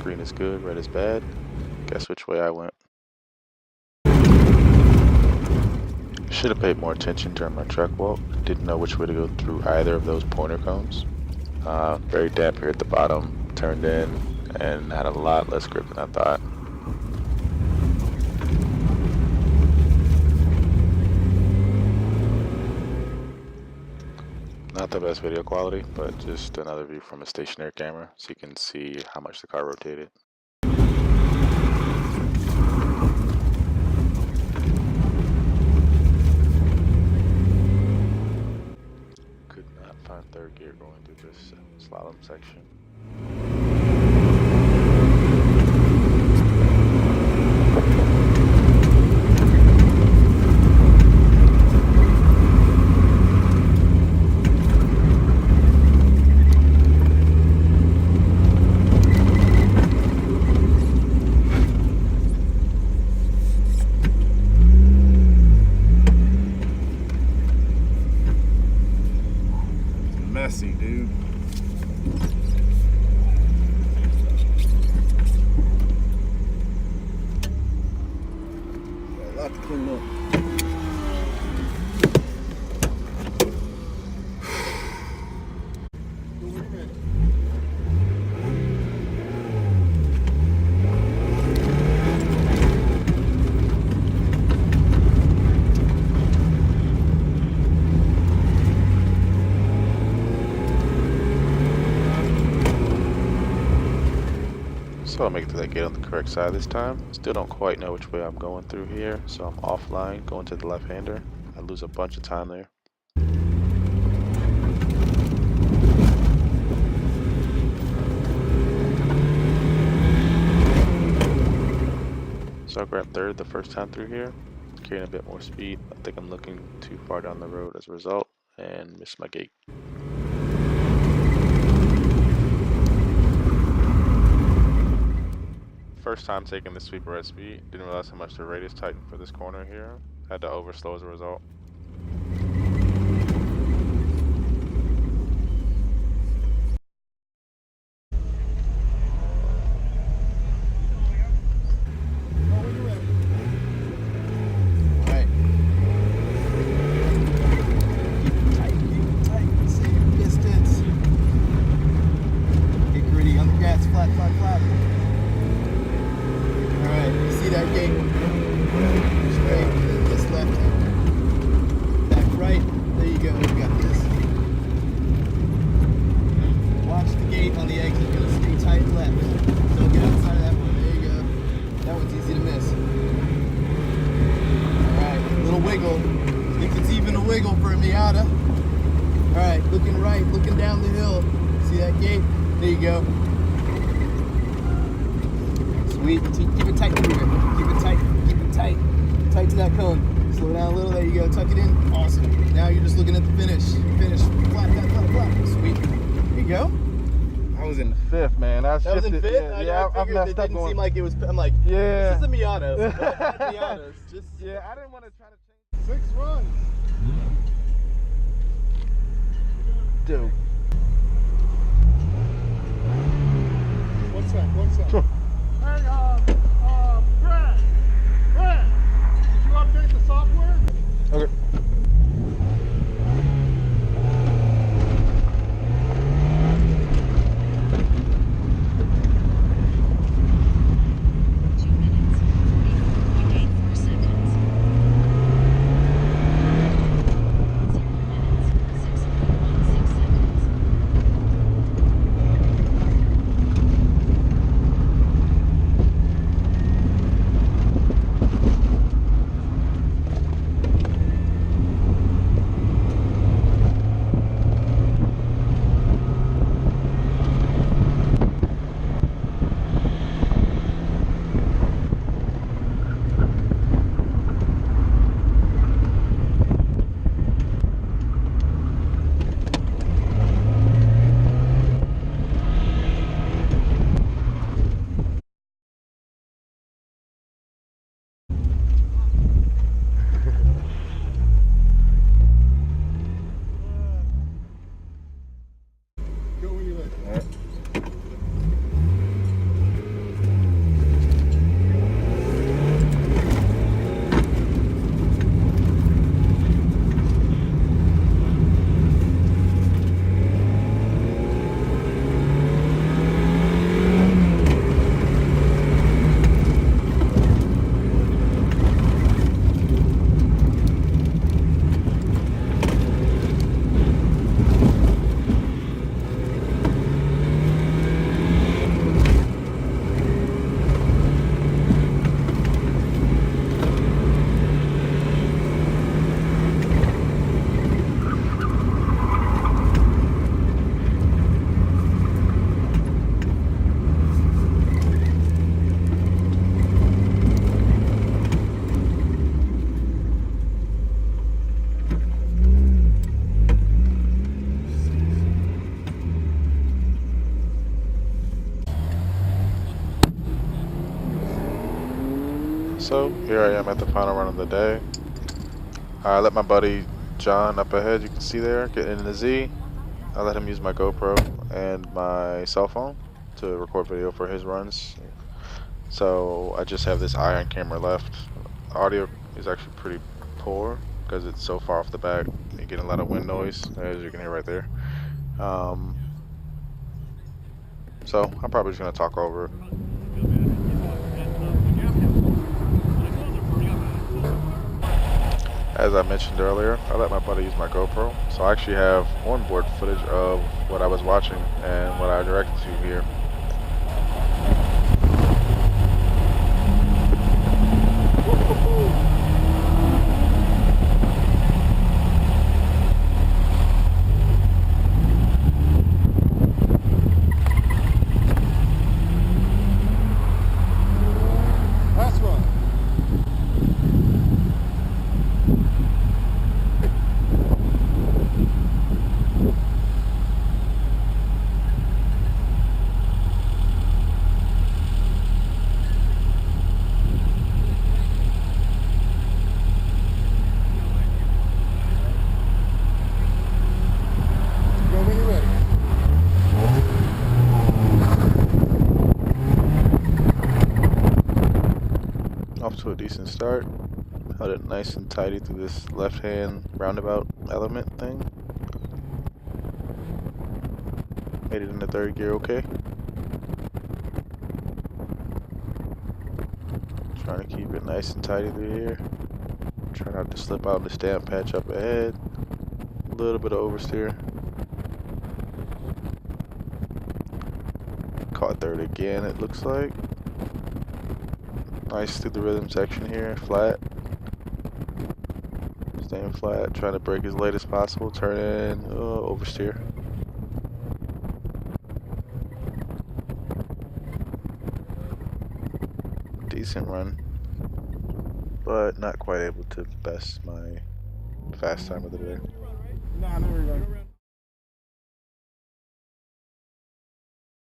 Green is good, red is bad. Guess which way I went. Should have paid more attention during my truck walk. Didn't know which way to go through either of those pointer cones. Very damp here at the bottom. Turned in and had a lot less grip than I thought. Not the best video quality, but just another view from a stationary camera so you can see how much the car rotated. Could not find third gear going through this slalom section. Messy, dude. Got a lot to clean up. So I'll make it to that gate on the correct side this time. Still don't quite know which way I'm going through here, so I'm offline, going to the left-hander. I lose a bunch of time there. So I grabbed third the first time through here, carrying a bit more speed. I think I'm looking too far down the road as a result, and missed my gate. First time taking the sweeper at speed, didn't realize how much the radius tightened for this corner here. Had to overslow as a result. Wiggle for a Miata. Alright, looking right, looking down the hill. See that gate? There you go. Sweet. Keep it tight, keep it tight, keep it tight. Tight to that cone. Slow down a little, there you go. Tuck it in. Awesome. Now you're just looking at the finish. Finish. Flat, flat, flat, flat. Sweet. There you go. I was in fifth, man. That was in fifth? Yeah, I figured it didn't seem like it was. I'm like, yeah. This is a Miata. Miatas. Just, yeah, I didn't want to try to change. 6 runs. Dude. One sec. Sure. Hey, Brad, did you update the software? Okay. So here I am at the final run of the day. I let my buddy John up ahead, you can see there, getting in the Z. I let him use my GoPro and my cell phone to record video for his runs. So I just have this iron camera left. Audio is actually pretty poor because it's so far off the back. You get a lot of wind noise, as you can hear right there. So I'm probably just gonna talk over. As I mentioned earlier, I let my buddy use my GoPro, so I actually have onboard footage of what I was watching and what I directed to here. Last one. Go when you're ready. Off to a decent start. Held it nice and tidy through this left-hand roundabout element thing. Made it into third gear okay. Trying to keep it nice and tidy through here. Try not to slip out in the stamp patch up ahead. A little bit of oversteer. Caught third again, it looks like. Nice through the rhythm section here, flat. Staying flat, trying to break as late as possible. Turn in, oversteer. Decent run, but not quite able to best my fast time of the day. Nah, no, we're